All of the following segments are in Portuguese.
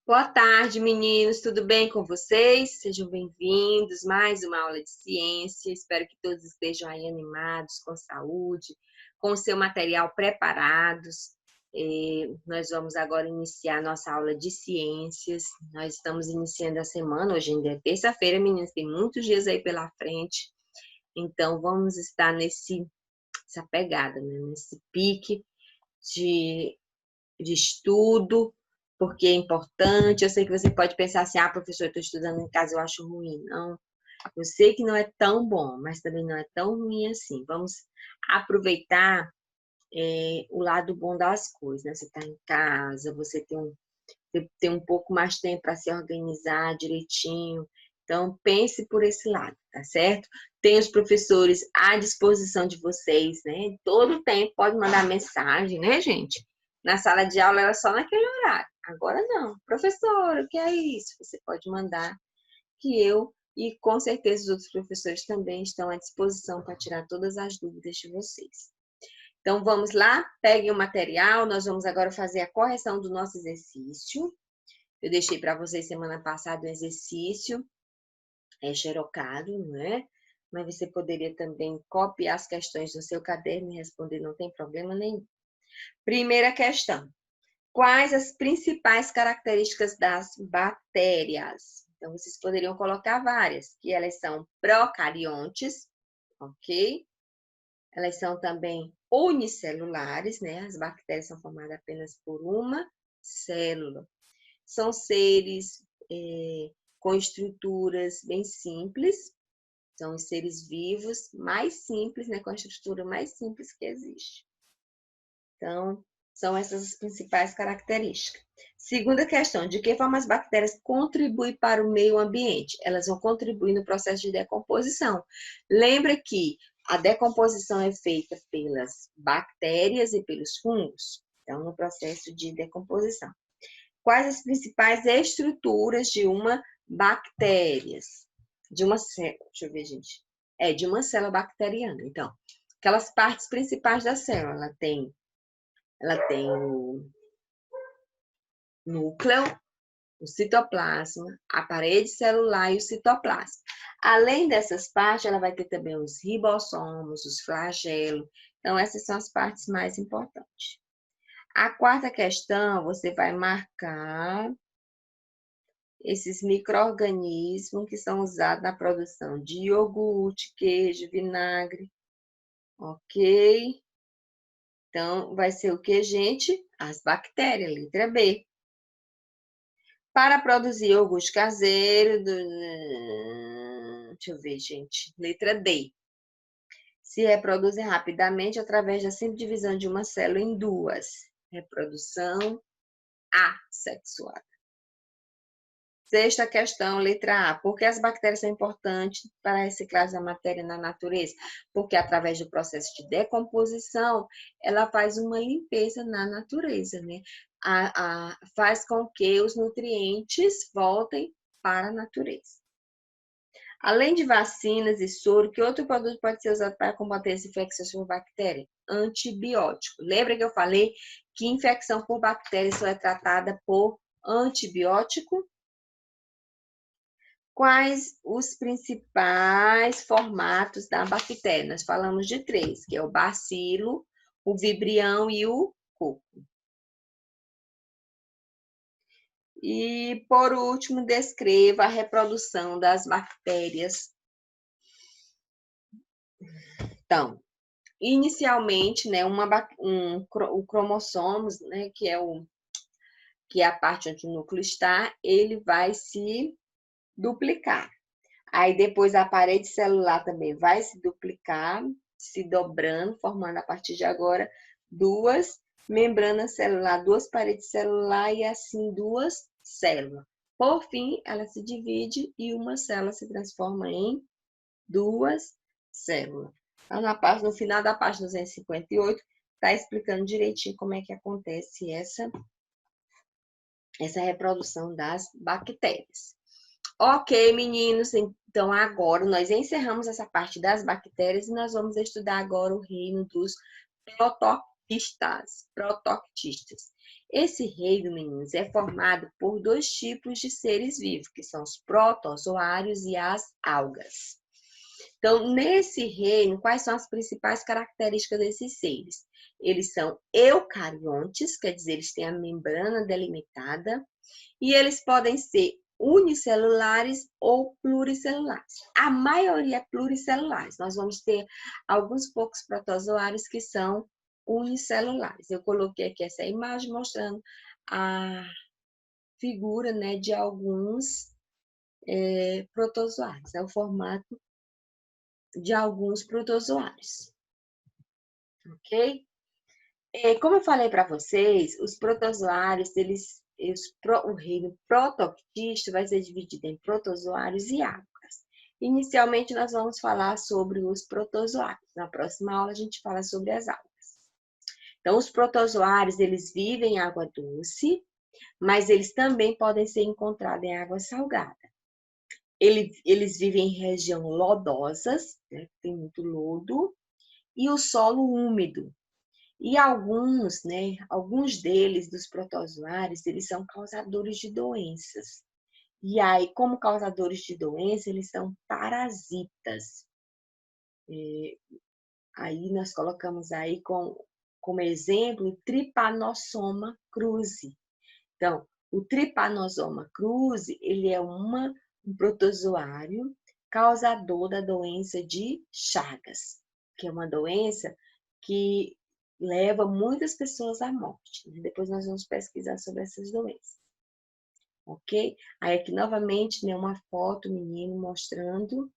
Boa tarde, meninos. Tudo bem com vocês? Sejam bem-vindos. Mais uma aula de ciência. Espero que todos estejam aí animados, com saúde, com o seu material preparados. Nós vamos agora iniciar nossa aula de ciências. Nós estamos iniciando a semana. Hoje ainda é terça-feira, meninos. Tem muitos dias aí pela frente. Então, vamos estar nessa pegada, né? Nesse pique de estudo, porque é importante. Eu sei que você pode pensar assim, professor, eu estou estudando em casa, eu acho ruim. Não, eu sei que não é tão bom, mas também não é tão ruim assim. Vamos aproveitar o lado bom das coisas, né? Você está em casa, você tem um pouco mais de tempo para se organizar direitinho. Então, pense por esse lado, tá certo? Tem os professores à disposição de vocês, né? Todo o tempo pode mandar mensagem, né, gente? Na sala de aula era só naquele horário. Agora não. Professor, o que é isso? Você pode mandar que eu e com certeza os outros professores também estão à disposição para tirar todas as dúvidas de vocês. Então, vamos lá, peguem o material, nós vamos agora fazer a correção do nosso exercício. Eu deixei para vocês semana passada um exercício xerocado, né? Mas você poderia também copiar as questões no seu caderno e responder, não tem problema nenhum. Primeira questão. Quais as principais características das bactérias? Então, vocês poderiam colocar várias, que elas são procariontes, ok? Elas são também unicelulares, né? As bactérias são formadas apenas por uma célula. São seres com estruturas bem simples, são os seres vivos mais simples, né, com a estrutura mais simples que existe. Então, são essas as principais características. Segunda questão, de que forma as bactérias contribuem para o meio ambiente? Elas vão contribuir no processo de decomposição. Lembra que a decomposição é feita pelas bactérias e pelos fungos, então, no processo de decomposição. Quais as principais estruturas de uma bactéria? De uma célula, deixa eu ver, gente. De uma célula bacteriana. Então, aquelas partes principais da célula, ela tem o núcleo, o citoplasma, a parede celular e o citoplasma. Além dessas partes, ela vai ter também os ribossomos, os flagelos. Então, essas são as partes mais importantes. A quarta questão, você vai marcar esses micro-organismos que são usados na produção de iogurte, queijo, vinagre, ok? Então, vai ser o que, gente? As bactérias, letra B. Para produzir iogurte caseiro, deixa eu ver, gente, letra D. Se reproduzem rapidamente através da simples divisão de uma célula em duas. Reprodução assexuada. Sexta questão, letra A. Por que as bactérias são importantes para a reciclagem da matéria na natureza? Porque através do processo de decomposição, ela faz uma limpeza na natureza, né? Faz com que os nutrientes voltem para a natureza. Além de vacinas e soro, que outro produto pode ser usado para combater as infecções por bactéria? Antibiótico. Lembra que eu falei que infecção por bactéria só é tratada por antibiótico? Quais os principais formatos da bactéria? Nós falamos de 3, que é o bacilo, o vibrião e o coco. E, por último, descreva a reprodução das bactérias. Então, inicialmente, né, o cromossomos, né, que é a parte onde o núcleo está, ele vai se duplicar. Aí depois a parede celular também vai se duplicar, se dobrando, formando a partir de agora duas membranas celulares, duas paredes celulares e assim duas células. Por fim, ela se divide e uma célula se transforma em duas células. Então, no final da página 258, está explicando direitinho como é que acontece essa reprodução das bactérias. Ok, meninos, então agora nós encerramos essa parte das bactérias e nós vamos estudar agora o reino dos protoquistas. Esse reino, meninos, é formado por dois tipos de seres vivos, que são os protozoários e as algas. Então, nesse reino, quais são as principais características desses seres? Eles são eucariontes, quer dizer, eles têm a membrana delimitada, e eles podem ser unicelulares ou pluricelulares. A maioria é pluricelulares. Nós vamos ter alguns poucos protozoários que são unicelulares. Eu coloquei aqui essa imagem mostrando a figura, né, de alguns protozoários. É o formato de alguns protozoários. Ok? Como eu falei para vocês, os protozoários, o reino protoquista vai ser dividido em protozoários e algas. Inicialmente, nós vamos falar sobre os protozoários. Na próxima aula, a gente fala sobre as algas. Então, os protozoários, eles vivem em água doce, mas eles também podem ser encontrados em água salgada. Eles vivem em região lodosas, né, tem muito lodo, e o solo úmido. E alguns deles, dos protozoários, eles são causadores de doenças. E aí, como causadores de doenças, eles são parasitas. Aí nós colocamos aí como exemplo o Trypanosoma cruzi. Então, o Trypanosoma cruzi, ele é um protozoário causador da doença de Chagas, que é uma doença que leva muitas pessoas à morte. Depois nós vamos pesquisar sobre essas doenças. Ok? Aí aqui novamente, né, uma foto, menino, mostrando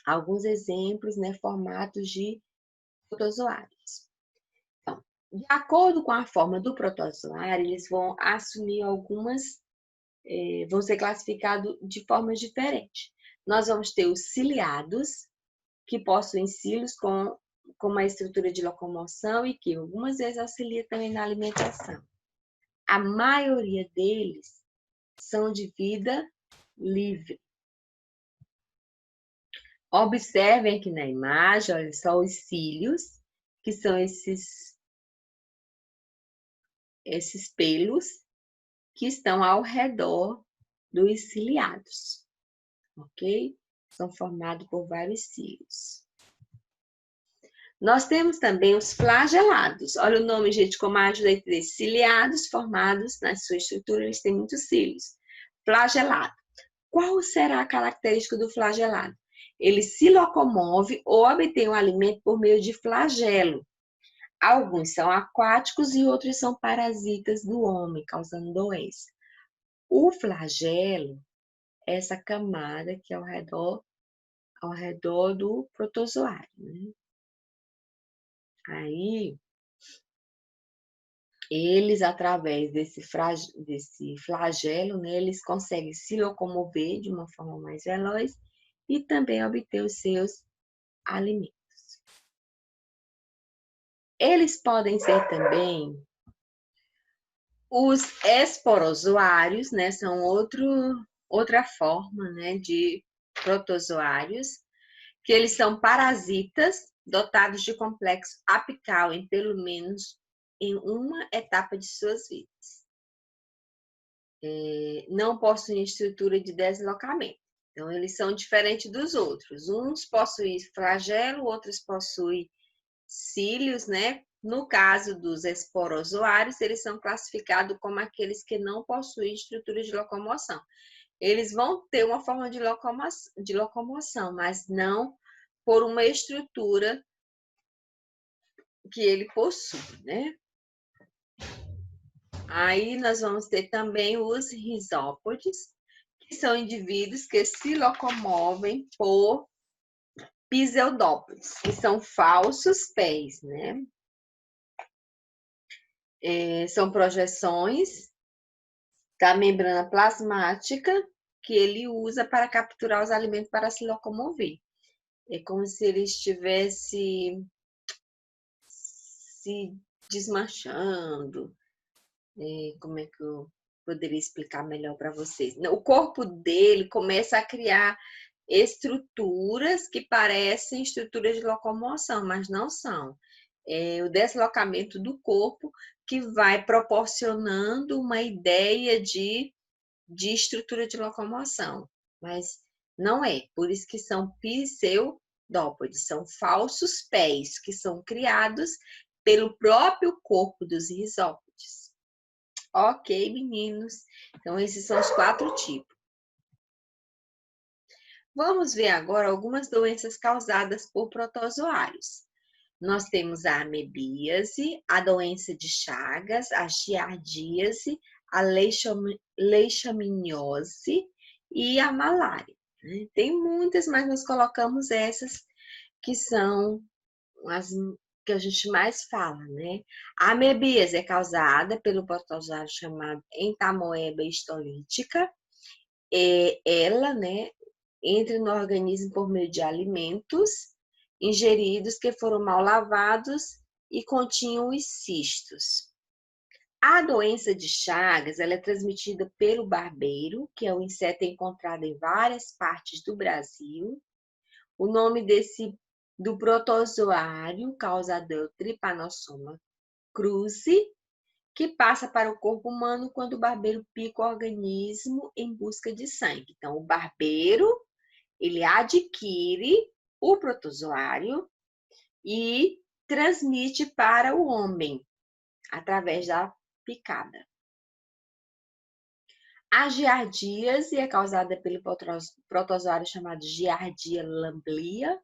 alguns exemplos, né, formatos de protozoários. Então, de acordo com a forma do protozoário, eles vão assumir vão ser classificados de formas diferentes. Nós vamos ter os ciliados, que possuem cílios com uma estrutura de locomoção e que algumas vezes auxilia também na alimentação. A maioria deles são de vida livre. Observem aqui na imagem, olha só os cílios, que são esses pelos que estão ao redor dos ciliados, ok? São formados por vários cílios. Nós temos também os flagelados. Olha o nome, gente, como a ajuda de ciliados formados na sua estrutura, eles têm muitos cílios. Flagelado. Qual será a característica do flagelado? Ele se locomove ou obtém o alimento por meio de flagelo. Alguns são aquáticos e outros são parasitas do homem, causando doença. O flagelo é essa camada que é ao redor do protozoário, né? Aí, eles, através desse flagelo, né, eles conseguem se locomover de uma forma mais veloz e também obter os seus alimentos. Eles podem ser também os esporozoários, né, são outra forma, né, de protozoários, que eles são parasitas dotados de complexo apical em pelo menos em uma etapa de suas vidas. Não possuem estrutura de deslocamento. Então, eles são diferentes dos outros. Uns possuem flagelo, outros possuem cílios, né? No caso dos esporozoários, eles são classificados como aqueles que não possuem estrutura de locomoção. Eles vão ter uma forma de locomoção, mas não por uma estrutura que ele possui, né? Aí nós vamos ter também os risópodes, que são indivíduos que se locomovem por pseudópodes, que são falsos pés, né? São projeções da membrana plasmática que ele usa para capturar os alimentos para se locomover. É como se ele estivesse se desmanchando. Como é que eu poderia explicar melhor para vocês? O corpo dele começa a criar estruturas que parecem estruturas de locomoção, mas não são. o deslocamento do corpo que vai proporcionando uma ideia de estrutura de locomoção, mas não é. Por isso que são pseudópodes, são falsos pés que são criados pelo próprio corpo dos risópodes. Ok, meninos? Então, esses são os 4 tipos. Vamos ver agora algumas doenças causadas por protozoários. Nós temos a amebíase, a doença de Chagas, a giardíase, a leishmaniose e a malária. Tem muitas, mas nós colocamos essas que são as que a gente mais fala, né? A amebíase é causada pelo protozoário chamado Entamoeba histolítica. Ela, né, entra no organismo por meio de alimentos ingeridos que foram mal lavados e continham os cistos. A doença de Chagas, ela é transmitida pelo barbeiro, que é um inseto encontrado em várias partes do Brasil. O nome do protozoário causador é o Trypanosoma cruzi, que passa para o corpo humano quando o barbeiro pica o organismo em busca de sangue. Então, o barbeiro, ele adquire o protozoário e transmite para o homem através da picada. A giardíase é causada pelo protozoário chamado Giardia lamblia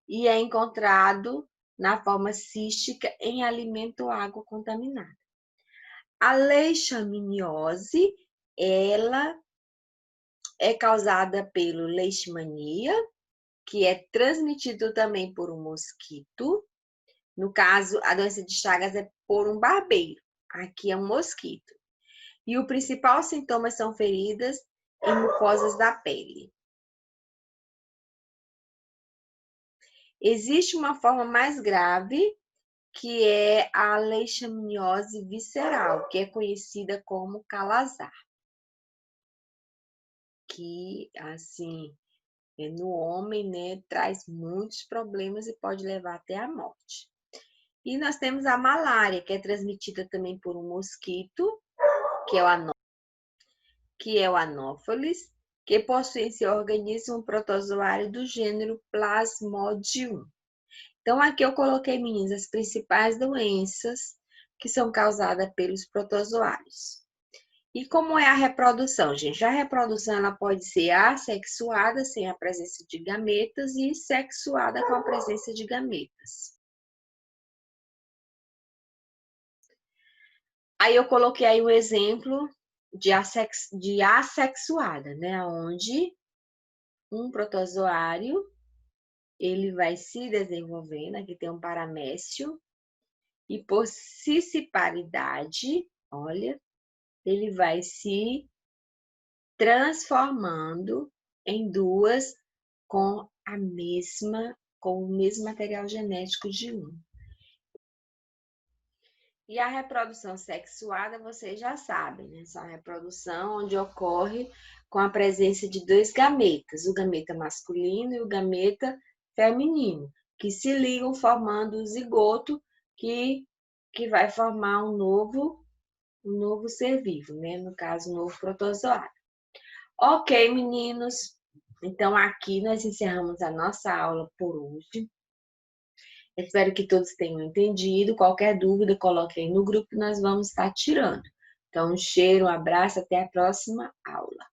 e é encontrado na forma cística em alimento ou água contaminada. A leishmaniose, ela é causada pelo leishmania, que é transmitido também por um mosquito. No caso, a doença de Chagas é por um barbeiro. Aqui é um mosquito. E o principal sintoma são feridas em mucosas da pele. Existe uma forma mais grave, que é a leishmaniose visceral, que é conhecida como calazar. Que, assim, no homem, né, traz muitos problemas e pode levar até a morte. E nós temos a malária, que é transmitida também por um mosquito, que é o Anopheles, que possui em seu organismo um protozoário do gênero Plasmodium. Então, aqui eu coloquei, meninas, as principais doenças que são causadas pelos protozoários. E como é a reprodução, gente? A reprodução ela pode ser assexuada, sem a presença de gametas, e sexuada com a presença de gametas. Aí eu coloquei aí um exemplo de assexuada, né? Onde um protozoário ele vai se desenvolvendo, aqui tem um paramécio, e por cisciparidade, olha, ele vai se transformando em duas com o mesmo material genético de um. E a reprodução sexuada, vocês já sabem, né? Essa reprodução onde ocorre com a presença de 2 gametas, o gameta masculino e o gameta feminino, que se ligam formando o zigoto que vai formar um novo ser vivo, né? No caso, um novo protozoário. Ok, meninos. Então, aqui nós encerramos a nossa aula por hoje. Espero que todos tenham entendido. Qualquer dúvida, coloque aí no grupo que nós vamos estar tirando. Então, um cheiro, um abraço, até a próxima aula.